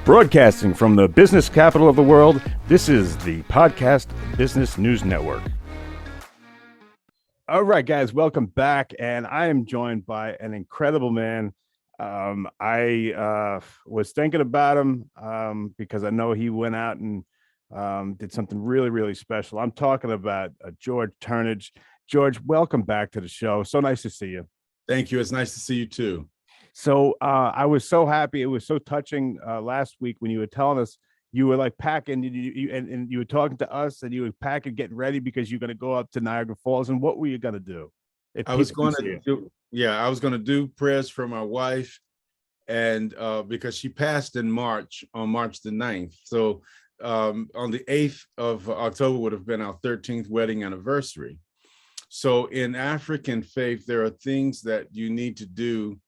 Broadcasting from the business capital of the world, this is the Podcast Business News Network. All right, guys, welcome back. And I am joined by an incredible man. I was thinking about him because I know he went out and did something really, really special. I'm talking about George Turnage. George, welcome back to the show. So nice to see you. Thank you. It's nice to see you too. So I was so happy. It was so touching last week when you were telling us you were like packing and you were talking to us and you were packing, getting ready because you're going to go up to Niagara Falls. And what were you going to do? I was going to do prayers for my wife, and because she passed in March, on March the 9th. So on the 8th of October would have been our 13th wedding anniversary. So in African faith, there are things that you need to do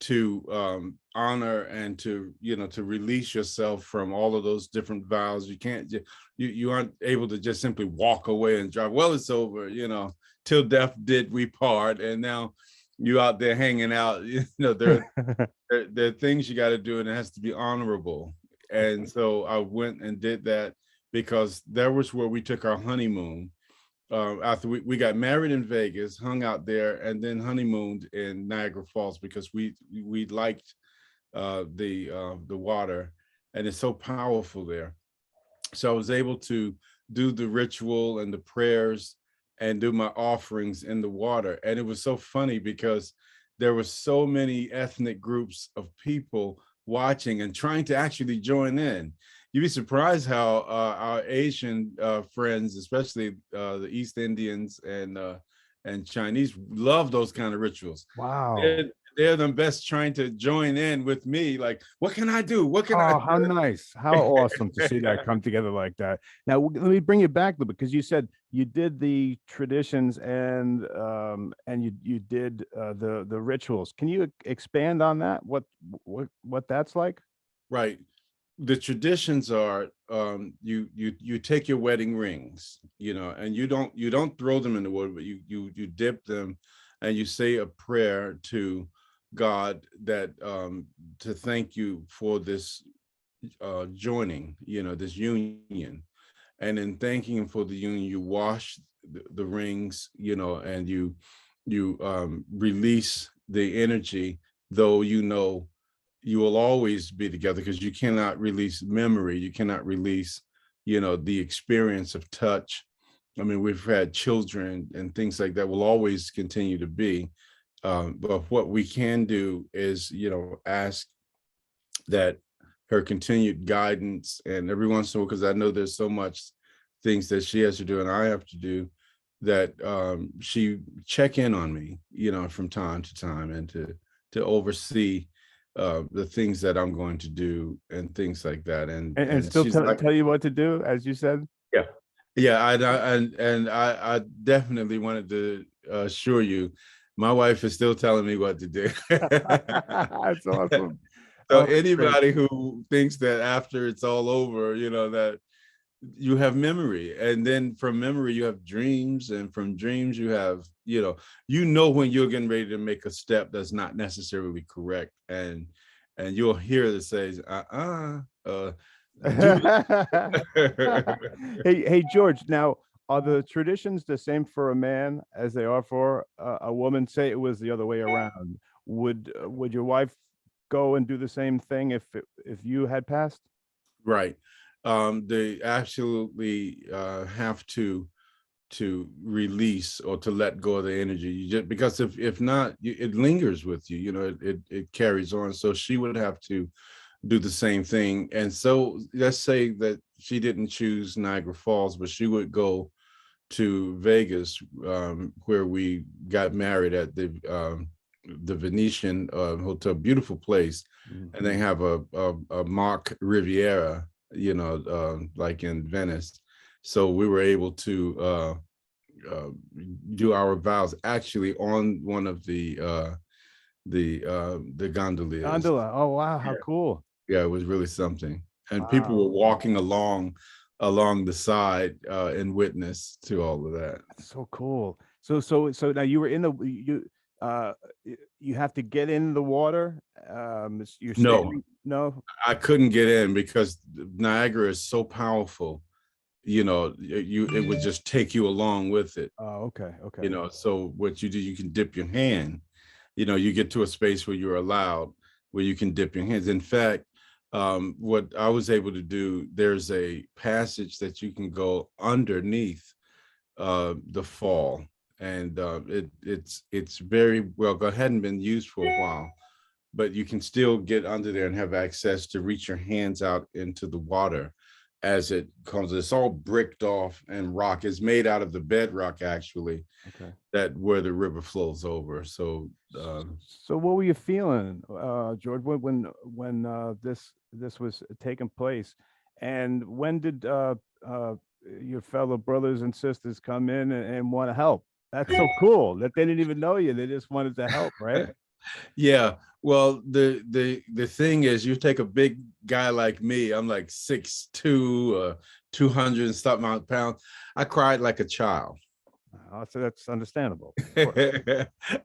to honor and to release yourself from all of those different vows. You can't, you aren't able to just simply walk away and drive. Well, it's over, till death did we part, and now you out there hanging out. There are things you got to do, and it has to be honorable. And so I went and did that because that was where we took our honeymoon. After we got married in Vegas, hung out there, and then honeymooned in Niagara Falls because we liked the water, and it's so powerful there. So I was able to do the ritual and the prayers and do my offerings in the water. And it was so funny because there were so many ethnic groups of people watching and trying to actually join in. You'd be surprised how our Asian friends, especially the East Indians and Chinese, love those kind of rituals. Wow. They're the best trying to join in with me. Like, what can I do? What can I do? How nice. How awesome to see that come together like that. Now, let me bring you back a little bit, because you said you did the traditions and you did the rituals. Can you expand on that? What that's like? Right. The traditions are you take your wedding rings, and you don't throw them in the water, but you dip them, and you say a prayer to God that to thank you for this joining, this union. And in thanking him for the union, you wash the rings, and you release the energy, though you will always be together, because you cannot release memory. You cannot release, the experience of touch. I mean, we've had children and things like that will always continue to be. But what we can do is, ask that her continued guidance, and every once in a while, because I know there's so much things that she has to do and I have to do, that she check in on me, from time to time, and to oversee the things that I'm going to do and things like that, and still tell you what to do, as you said. Yeah. I definitely wanted to assure you, my wife is still telling me what to do. That's awesome. So anybody who thinks that after it's all over, that you have memory, and then from memory you have dreams, and from dreams you have, when you're getting ready to make a step that's not necessarily correct, and you'll hear it says hey George, now, are the traditions the same for a man as they are for a woman? Say it was the other way around, would your wife go and do the same thing if you had passed? Right. They absolutely have to release or to let go of the energy. Because if not, it lingers with you. It carries on. So she would have to do the same thing. And so let's say that she didn't choose Niagara Falls, but she would go to Vegas, where we got married at the Venetian hotel, beautiful place. Mm-hmm. And they have a mock Riviera, like in Venice. So we were able to do our vows actually on one of the gondoliers. Gondola. Oh wow, how cool. Yeah, it was really something. And people were walking along the side in witness to all of that. That's so cool. So now you were in you have to get in the water You're No, standing? No. I couldn't get in because Niagara is so powerful. It would just take you along with it. Oh, okay, okay. So what you do, you can dip your hand. You get to a space where you're allowed, where you can dip your hands. In fact, what I was able to do, there's a passage that you can go underneath the fall, and it's very well. It hadn't been used for a while, but you can still get under there and have access to reach your hands out into the water as it comes. It's all bricked off and rock. It's made out of the bedrock, actually, Okay. that where the river flows over. So So what were you feeling, George, when this was taking place, and when did your fellow brothers and sisters come in and want to help? That's so cool that they didn't even know you; they just wanted to help, right? yeah. Well, the thing is, you take a big guy like me. I'm like 6'2", 200 and something pounds. I cried like a child. So that's understandable.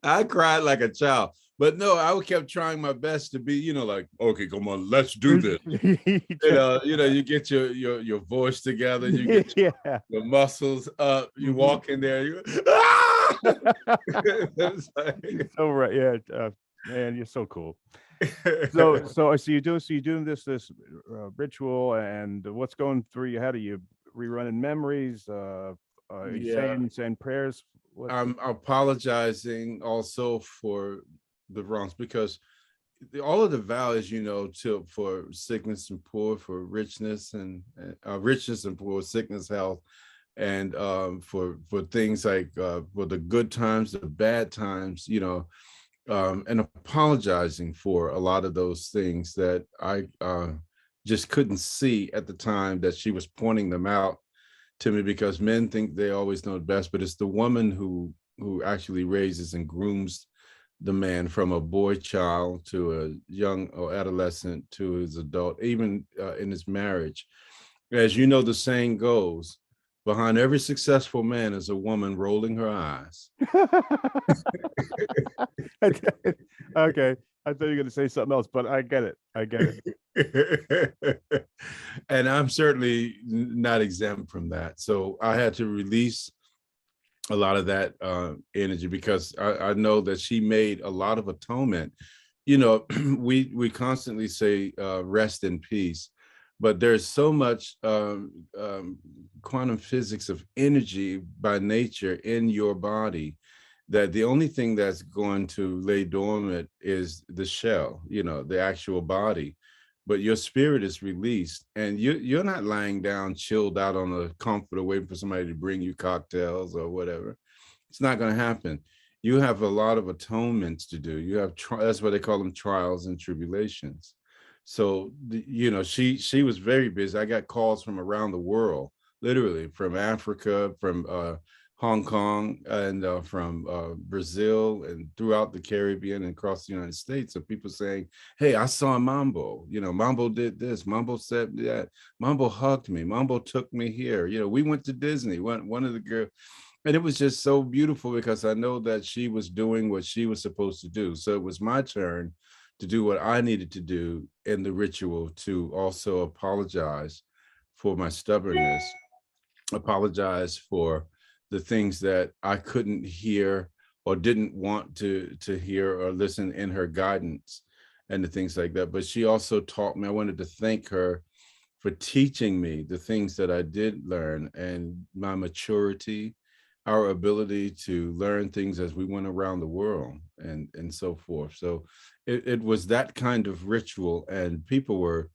I cried like a child, but no, I kept trying my best to be, like, okay, come on, let's do this. You get your voice together, you get yeah. your muscles up, you walk in there, you ah! So right, yeah, man, you're so cool. So you're doing this ritual, and what's going through your head? Are you rerunning memories? Are you yeah, saying prayers? I'm apologizing also for the wrongs, because all of the vows, for sickness and poor, for richness and richness and poor, sickness, health, and for things like for the good times, the bad times, and apologizing for a lot of those things that I just couldn't see at the time that she was pointing them out to me, because men think they always know best, but it's the woman who actually raises and grooms the man from a boy child to a young or adolescent to his adult, even in his marriage. As you know, the saying goes, behind every successful man is a woman rolling her eyes. Okay. I thought you were going to say something else, but I get it. I get it. And I'm certainly not exempt from that. So I had to release a lot of that energy, because I know that she made a lot of atonement. We constantly say rest in peace, but there's so much quantum physics of energy by nature in your body that the only thing that's going to lay dormant is the shell, the actual body. But your spirit is released, and you're not lying down, chilled out on a comforter, waiting for somebody to bring you cocktails or whatever. It's not going to happen. You have a lot of atonements to do. You have that's why they call them trials and tribulations. So she was very busy. I got calls from around the world, literally from Africa, from Hong Kong, and from Brazil, and throughout the Caribbean and across the United States, of people saying, hey, I saw Mambo, Mambo did this, Mambo said that, Mambo hugged me, Mambo took me here, we went to Disney, one of the girls. And it was just so beautiful, because I know that she was doing what she was supposed to do. So it was my turn to do what I needed to do in the ritual, to also apologize for my stubbornness, apologize for the things that I couldn't hear or didn't want to hear or listen in her guidance, and the things like that. But she also taught me. I wanted to thank her for teaching me the things that I did learn, and my maturity, our ability to learn things as we went around the world, and so forth. So it was that kind of ritual, and people were,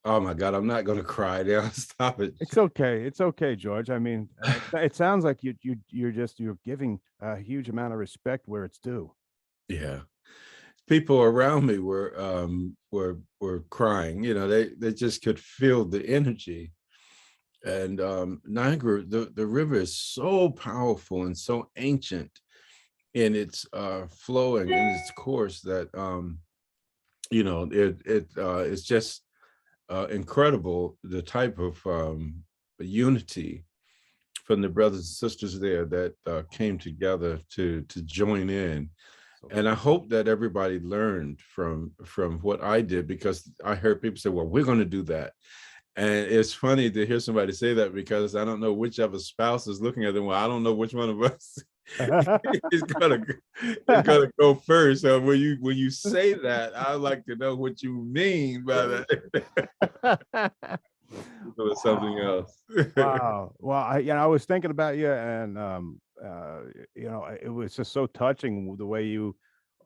oh my God, I'm not going to cry now. Stop it. It's okay. It's okay, George. I mean, it sounds like you're giving a huge amount of respect where it's due. Yeah. People around me were crying. They just could feel the energy. And Niagara, the river is so powerful and so ancient in its flow and in its course that it's just incredible, the type of unity from the brothers and sisters there that came together to join in. And I hope that everybody learned from what I did, because I heard people say, well, we're going to do that. And it's funny to hear somebody say that, because I don't know whichever spouse is looking at them. Well, I don't know which one of us is gonna go first. So when you say that, I like to know what you mean by that. Wow. Something else. Wow. Well, I was thinking about you, and it was just so touching the way you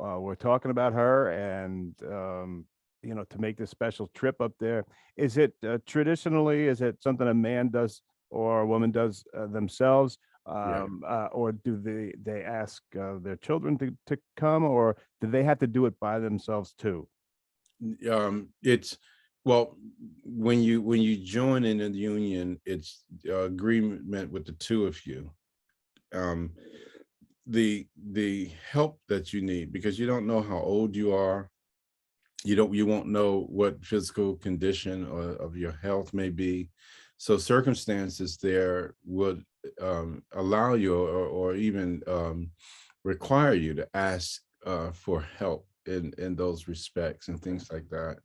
were talking about her, and to make this special trip up there. Is it traditionally? Is it something a man does or a woman does themselves, Yeah. or do they ask their children to come, or do they have to do it by themselves too? It's well, when you join in a union, it's agreement with the two of you. Um, the help that you need, because you don't know how old you are, you won't know what physical condition of your health may be, so circumstances there would allow you, or even require you to ask for help in those respects and things like that.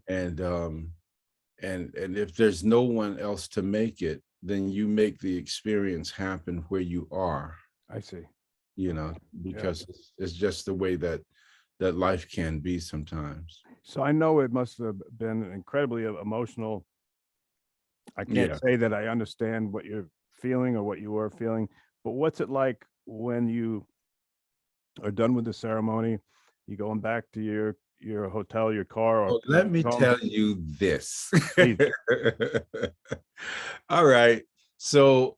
And and if there's no one else to make it, then you make the experience happen where you are. I see. You know, Yeah. because it's just the way that life can be sometimes. So I know it must have been incredibly emotional. I can't Yeah. say that I understand what you're feeling or what you were feeling, but what's it like when you are done with the ceremony? You going back to your hotel, your car, or Well, let me home? tell you this. Please. All right. So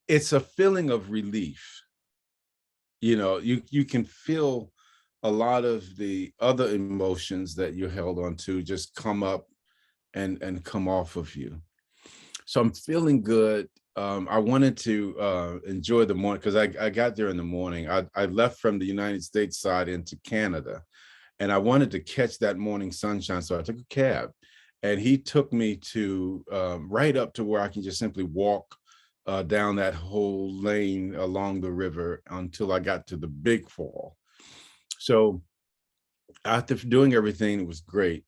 it's a feeling of relief. You can feel a lot of the other emotions that you held on to just come up and come off of you. So I'm feeling good. I wanted to enjoy the morning, because I got there in the morning. I left from the United States side into Canada, and I wanted to catch that morning sunshine. So I took a cab, and he took me to right up to where I can just simply walk down that whole lane along the river until I got to the big fall. So after doing everything, it was great.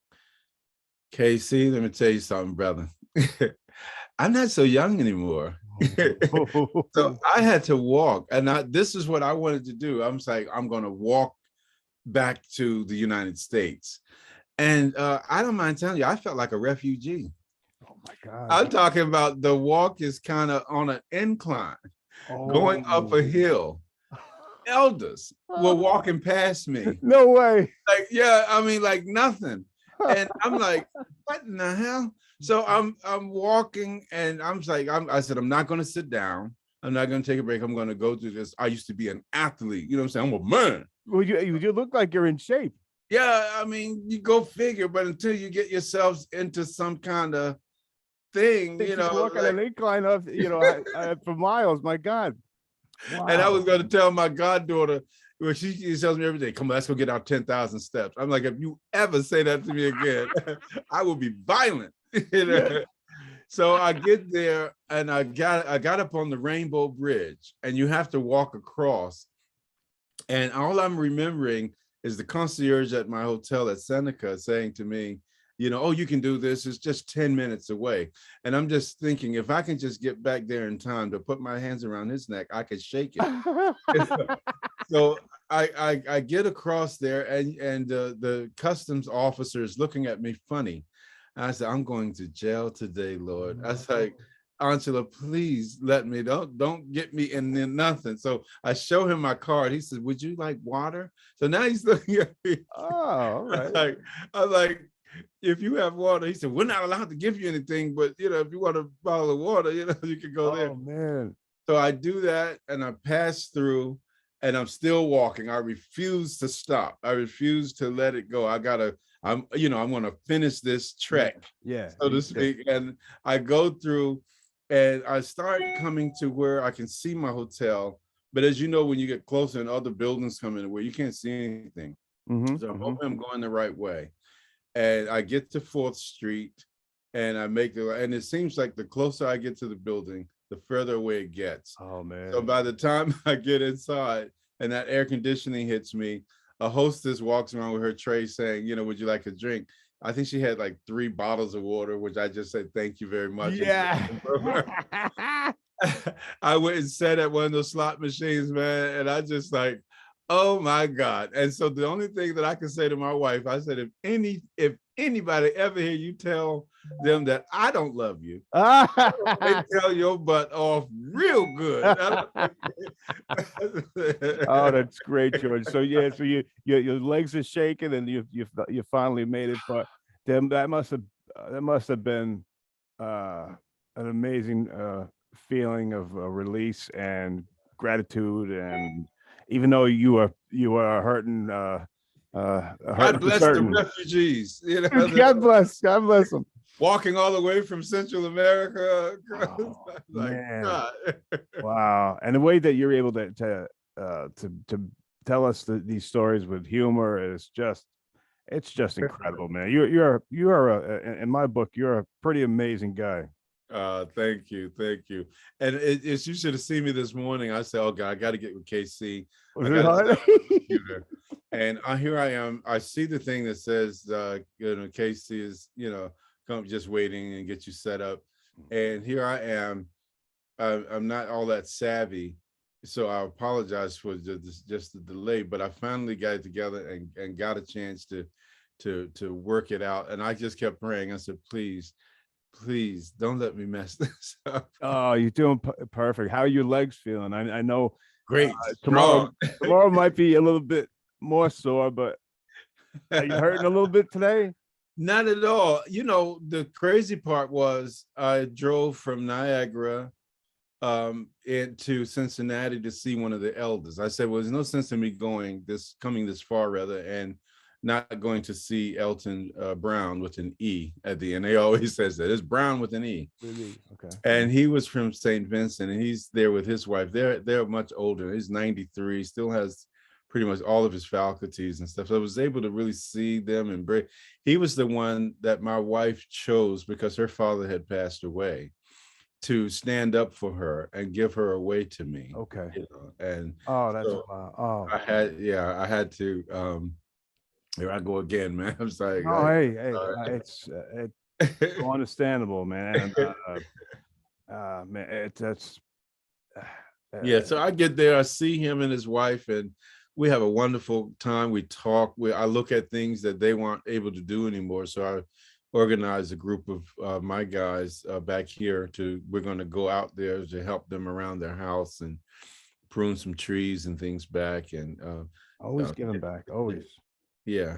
Casey, let me tell you something, brother. I'm not so young anymore. So I had to walk, and this is what I wanted to do. I'm like, I'm going to walk back to the United States. And I don't mind telling you, I felt like a refugee. Oh my God. I'm talking about the walk is kind of on an incline, going up a hill. Elders were walking past me. No way. Like, yeah, I mean, like nothing. And I'm like, what in the hell? So I'm walking, and I said, I'm not going to sit down. I'm not going to take a break. I'm going to go through this. I used to be an athlete. You know what I'm saying? I'm a man. Well, you look like you're in shape. Yeah, I mean, you go figure. But until you get yourselves into some kind of thing, walk on an incline of for miles. My God. Wow. And I was going to tell my goddaughter, well, she tells me every day, come on, let's go get our 10,000 steps. I'm like, if you ever say that to me again, I will be violent. So I get there, and I got up on the Rainbow Bridge, and you have to walk across. And all I'm remembering is the concierge at my hotel at Seneca saying to me, oh, you can do this. It's just 10 minutes away. And I'm just thinking, if I can just get back there in time to put my hands around his neck, I could shake it. So I get across there, and the customs officer is looking at me funny. I said, I'm going to jail today, Lord. I was like, Angela, please let me, don't get me in nothing. So I show him my card. He said, would you like water? So now he's looking at me. Oh, all right. I'm like, if you have water, he said, we're not allowed to give you anything, but if you want a bottle of water, you can go there. Oh man. So I do that, and I pass through, and I'm still walking. I refuse to stop. I refuse to let it go. I'm going to finish this trek, so to speak. And I go through, and I start coming to where I can see my hotel. But as you know, when you get closer and other buildings come in where you can't see anything. So I'm hoping I'm going the right way. And I get to 4th Street, and I make and it seems like the closer I get to the building, the further away it gets. Oh man. So by the time I get inside and that air conditioning hits me, a hostess walks around with her tray saying, you know, would you like a drink? I think she had like 3 bottles of water, which I just said thank you very much. Yeah. I went and sat at one of those slot machines, man, and I just like, oh my God. And so the only thing that I can say to my wife, I said, if anybody ever hear you tell them that I don't love you, they tell your butt off real good. Oh, that's great, George. So yeah, so your legs are shaking, and you finally made it. But then that must have been an amazing feeling of release and gratitude. And even though you are hurting, God hurting for bless the certain. refugees, you know. God bless them. Walking all the way from Central America. Oh, Like, man. God. Wow. And the way that you're able to tell us these stories with humor is just, it's just incredible, man. You are in my book, you're a pretty amazing guy. Thank you. And you should have seen me this morning. I said, oh God, I got to get with KC. Was I it got to hard? set up the computer. And here I am. I see the thing that says, you know, KC is, you know, come just waiting and get you set up. And here I am. I'm not all that savvy, so I apologize for just the delay. But I finally got it together and got a chance to work it out. And I just kept praying. I said, please don't let me mess this up. Oh, you're doing perfect. How are your legs feeling? I know Great. tomorrow might be a little bit more sore, but are you hurting a little bit today? Not at all. You know, the crazy part was I drove from Niagara into Cincinnati to see one of the elders. I said, well, there's no sense in me coming this far rather, and not going to see Elton Brown with an E at the end. They always says that it's Brown with an E. Really? Okay. And he was from St. Vincent, and he's there with his wife. They're much older. He's 93, still has pretty much all of his faculties and stuff. So I was able to really see them and break. He was the one that my wife chose because her father had passed away, to stand up for her and give her away to me. Okay. You know? And that's so wow. I had to here I go again, man. I'm sorry. Oh, hey, it's so understandable, man. And man, that's Yeah, so I get there, I see him and his wife, and we have a wonderful time. We talk. I look at things that they weren't able to do anymore. So I organized a group of my guys back here we're going to go out there to help them around their house and prune some trees and things back. And always giving back, always. Yeah,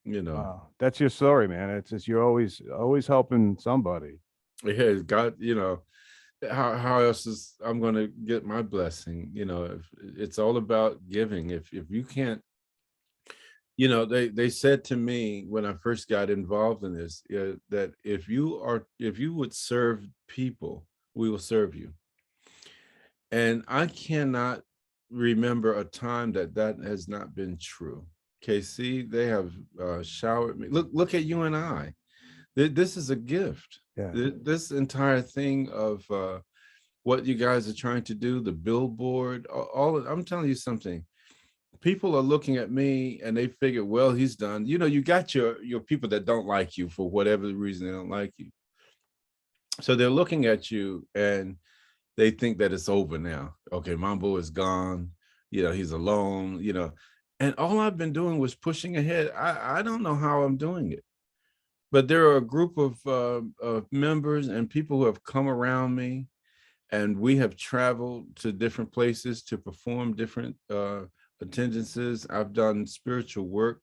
you know. Wow. That's your story, man. It's just you're always helping somebody. Yeah, God, you know, how else is I'm going to get my blessing? You know, if it's all about giving. If you can't, you know, they said to me when I first got involved in this, that if you would serve people, we will serve you. And I cannot remember a time that has not been true. KC, they have showered me. Look at you and I. This is a gift. Yeah. This entire thing of what you guys are trying to do, the billboard, I'm telling you something. People are looking at me and they figure, well, he's done. You know, you got your people that don't like you for whatever reason they don't like you. So they're looking at you and they think that it's over now. Okay, Mambo is gone. You know, he's alone, you know. And all I've been doing was pushing ahead. I don't know how I'm doing it. But there are a group of members and people who have come around me, and we have traveled to different places to perform different attendances. I've done spiritual work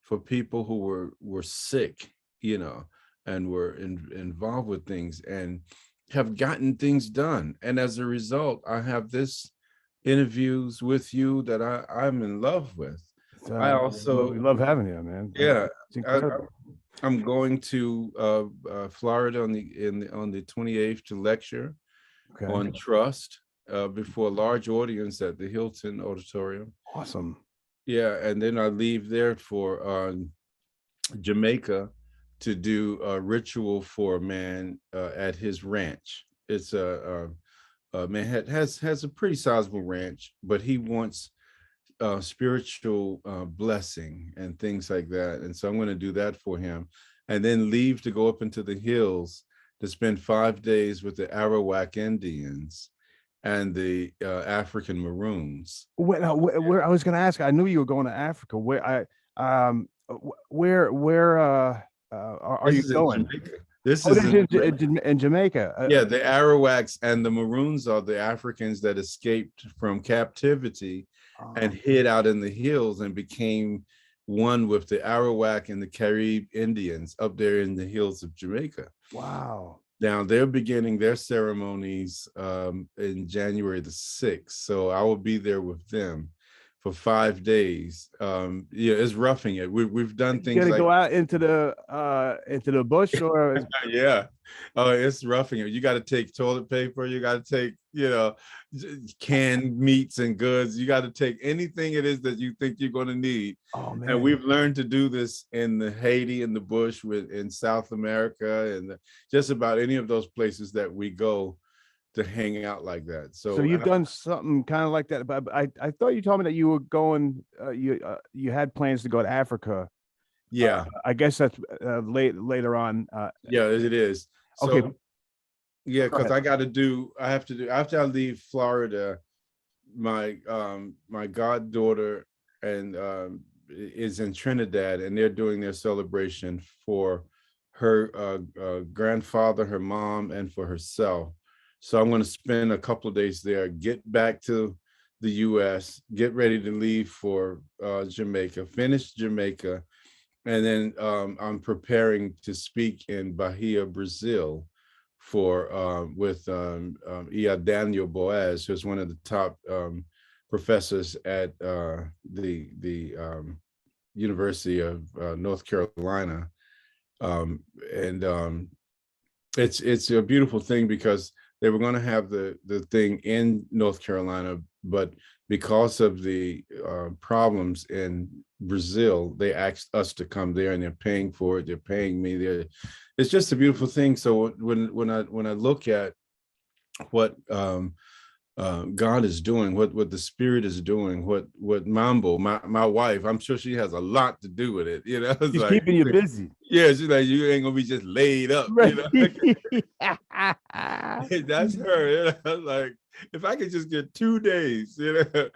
for people who were sick, you know, and were involved with things and have gotten things done. And as a result, I have this interviews with you that I'm in love with. I also we love having you, man. Yeah, it's incredible. I'm going to Florida on the 28th to lecture on trust before a large audience at the Hilton Auditorium. Awesome. Yeah, and then I leave there for Jamaica to do a ritual for a man at his ranch. It's a man has a pretty sizable ranch, but he wants spiritual blessing and things like that. And so I'm going to do that for him, and then leave to go up into the hills to spend 5 days with the Arawak Indians and the African Maroons. Where I was going to ask, I knew you were going to Africa. Where are you going? This is in Jamaica. Yeah, the Arawaks and the Maroons are the Africans that escaped from captivity and hid out in the hills and became one with the Arawak and the Carib Indians up there in the hills of Jamaica. Wow. Now they're beginning their ceremonies in January the 6th. So I will be there with them for 5 days. Yeah, it's roughing it. We've done things like go out into the bush or yeah. Oh, it's roughing it. You got to take toilet paper, you got to take, canned meats and goods. You got to take anything it is that you think you're going to need. Oh man. And we've learned to do this in the Haiti, in the bush, in South America, and just about any of those places that we go to hang out like that. So you've done something kind of like that, but I thought you told me that you were going, you had plans to go to Africa. Yeah, I guess that's later on. Yeah, it is. So, okay. Yeah, because after I leave Florida, my goddaughter and is in Trinidad, and they're doing their celebration for her grandfather, her mom, and for herself. So I'm going to spend a couple of days there, get back to the US, get ready to leave for Jamaica, finish Jamaica, and then I'm preparing to speak in Bahia, Brazil, with Daniel Boaz, who's one of the top professors at the University of North Carolina, and it's a beautiful thing because they were going to have the thing in North Carolina, but because of the problems in Brazil, they asked us to come there, and they're paying for it. They're paying me. It's just a beautiful thing. So when I look at what God is doing, what the Spirit is doing, what Mambo, my wife, I'm sure she has a lot to do with it. She's like, keeping you busy. Yeah, she's like, you ain't gonna be just laid up. Right. That's her. Like, if I could just get 2 days.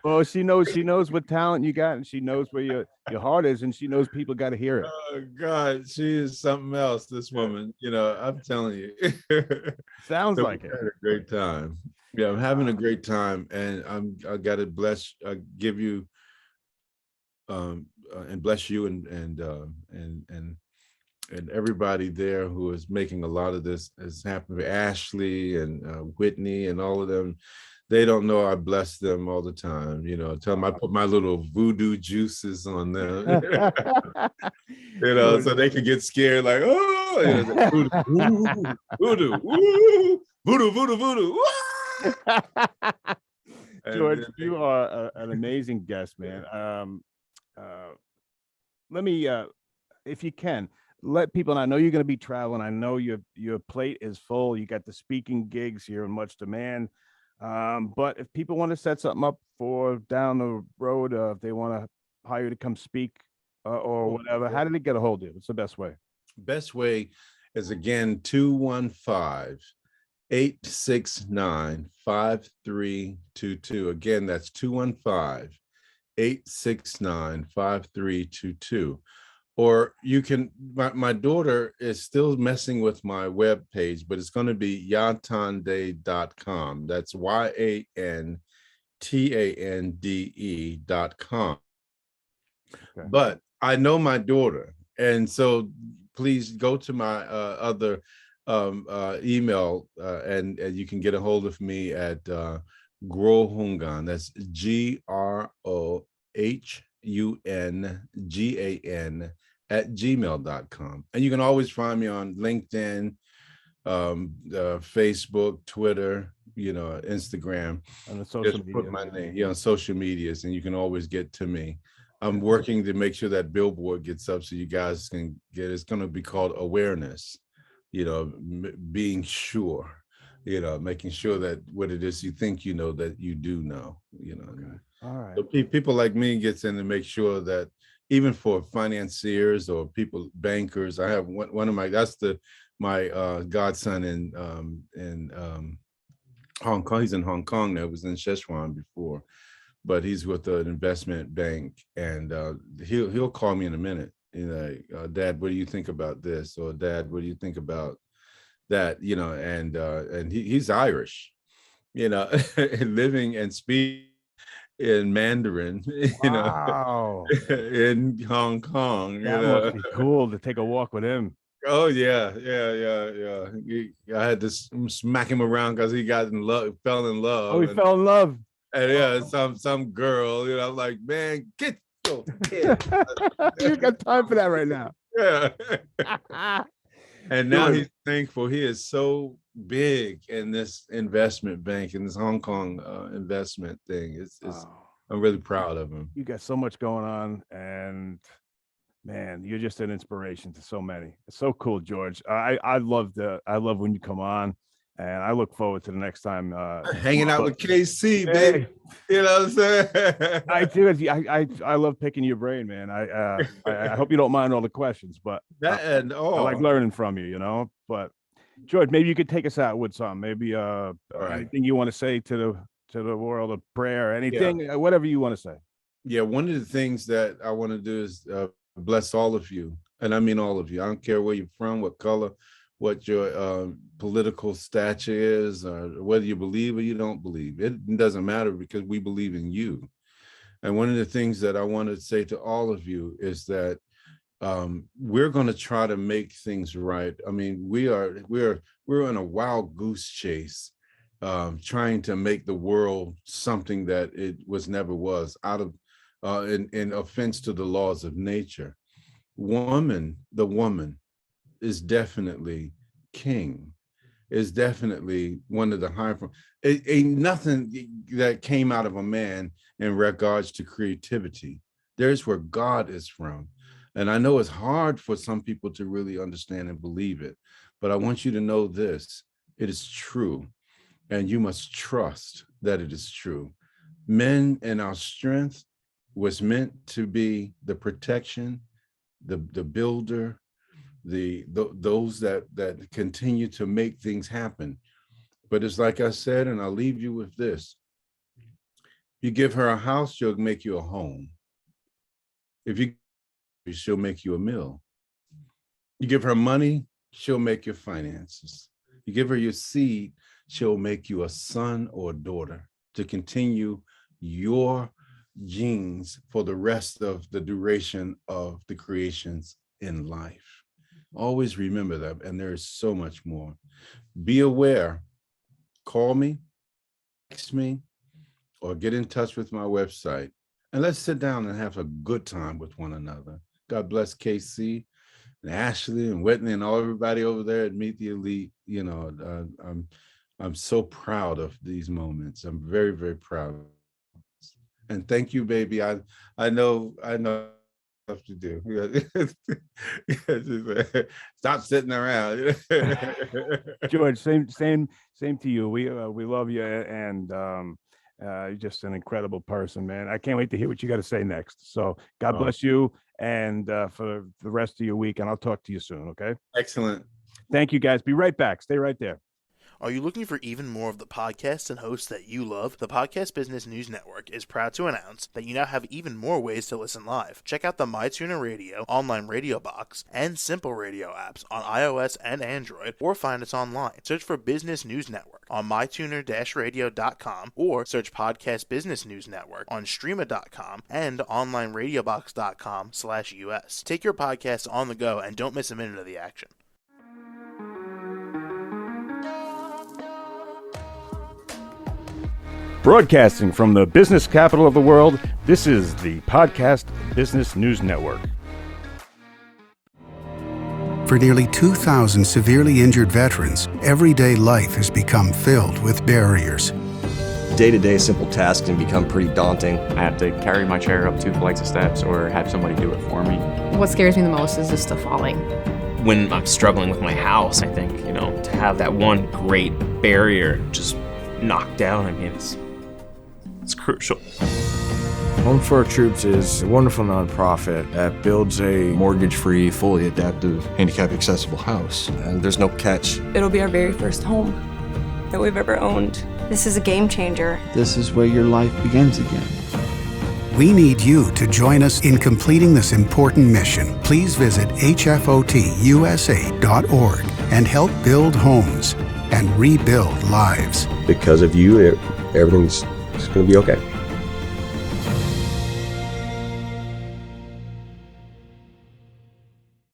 Well, she knows what talent you got, and she knows where your heart is, and she knows people got to hear it. Oh God, she is something else. This woman, I'm telling you. Sounds like it. Had a great time. Yeah, I'm having a great time, and I got to give you, and bless you, and everybody there who is making a lot of this has happened. Ashley and Whitney and all of them. They don't know I bless them all the time. Tell them I put my little voodoo juices on them. So they could get scared, like, oh, voodoo, voodoo. George, you are an amazing guest, man. Let me, if you can, let people know. I know you're going to be traveling. I know your plate is full. You got the speaking gigs. You're in much demand. But if people want to set something up for down the road, if they want to hire you to come speak or whatever, how do they get a hold of you? What's the best way? Best way is, again, 215-869-5322. Again, that's 215-869-5322. Or you can, my daughter is still messing with my web page, but it's going to be yantande.com. That's YANTANDE.com. Okay. But I know my daughter, and so please go to my other email, and you can get a hold of me at Grohungan. That's GROHUNGAN @gmail.com. And you can always find me on LinkedIn, Facebook, Twitter, Instagram. On the social media. Put my name, on social medias, and you can always get to me. I'm working to make sure that billboard gets up so you guys can get. It's going to be called awareness. Being sure. Making sure that what it is you think that you do know. Okay. All right. So people like me gets in to make sure that even for financiers or people, bankers, I have one of my, my godson in Hong Kong. He's in Hong Kong now. Was in Szechuan before, but he's with an investment bank, and he'll call me in a minute. Dad, what do you think about this? Or Dad, what do you think about that? And he's Irish, living and speaking in Mandarin, Wow. in Hong Kong, That must be cool to take a walk with him. Oh yeah. I had to smack him around because he fell in love. Oh, he fell in love. And yeah, some girl, I'm like, man, get your kid. You got time for that right now. Yeah. And now he's thankful. He is so big in this investment bank, in this Hong Kong investment thing. I'm really proud of him. You got so much going on, and man, you're just an inspiration to so many. It's so cool, George. I love when you come on, and I look forward to the next time hanging out with KC, baby. You know what I'm saying? I do. I love picking your brain, man. I hope you don't mind all the questions, but I like learning from you. But George, maybe you could take us out with something. Maybe anything you want to say to the world of prayer, anything, whatever you want to say. Yeah, one of the things that I want to do is bless all of you, and I mean all of you. I don't care where you're from, what color, what your political stature is, or whether you believe or you don't believe. It doesn't matter, because we believe in you. And one of the things that I want to say to all of you is that we're going to try to make things right. I mean, we're in a wild goose chase, trying to make the world something that it never was, out of in offense to the laws of nature. The woman is definitely king, is definitely one of the high. Ain't nothing that came out of a man in regards to creativity. There's where God is from. And I know it's hard for some people to really understand and believe it, but I want you to know this: it is true, and you must trust that it is true. Men in our strength was meant to be the protection, the builder, those that continue to make things happen. But it's like I said, and I'll leave you with this: you give her a house, she'll make you a home. She'll make you a mill. You give her money, she'll make your finances. You give her your seed, she'll make you a son or a daughter to continue your genes for the rest of the duration of the creations in life. Always remember that, and there is so much more. Be aware. Call me, text me, or get in touch with my website, and let's sit down and have a good time with one another. God bless KC and Ashley and Whitney and everybody over there at Meet the Elite. I'm so proud of these moments. I'm very, very proud. And thank you, baby. I know stuff to do. Stop sitting around. George, same to you. We love you, and you're just an incredible person, man. I can't wait to hear what you got to say next. So God bless you, and for the rest of your week, and I'll talk to you soon. Okay. Excellent. Thank you, guys. Be right back. Stay right there. Are you looking for even more of the podcasts and hosts that you love? The Podcast Business News Network is proud to announce that you now have even more ways to listen live. Check out the MyTuner Radio, online radio box, and Simple Radio apps on iOS and Android, or find us online. Search for Business News Network on mytuner-radio.com, or search Podcast Business News Network on streama.com and onlineradiobox.com/US. Take your podcast on the go and don't miss a minute of the action. Broadcasting from the business capital of the world, this is the Podcast Business News Network. For nearly 2,000 severely injured veterans, everyday life has become filled with barriers. Day-to-day simple tasks can become pretty daunting. I have to carry my chair up 2 flights of steps or have somebody do it for me. What scares me the most is just the falling. When I'm struggling with my house, I think, to have that one great barrier just knocked down, it's crucial. Home for Our Troops is a wonderful nonprofit that builds a mortgage-free, fully adaptive, handicap-accessible house. And there's no catch. It'll be our very first home that we've ever owned. This is a game changer. This is where your life begins again. We need you to join us in completing this important mission. Please visit hfotusa.org and help build homes and rebuild lives. Because of you, everything's going to be okay.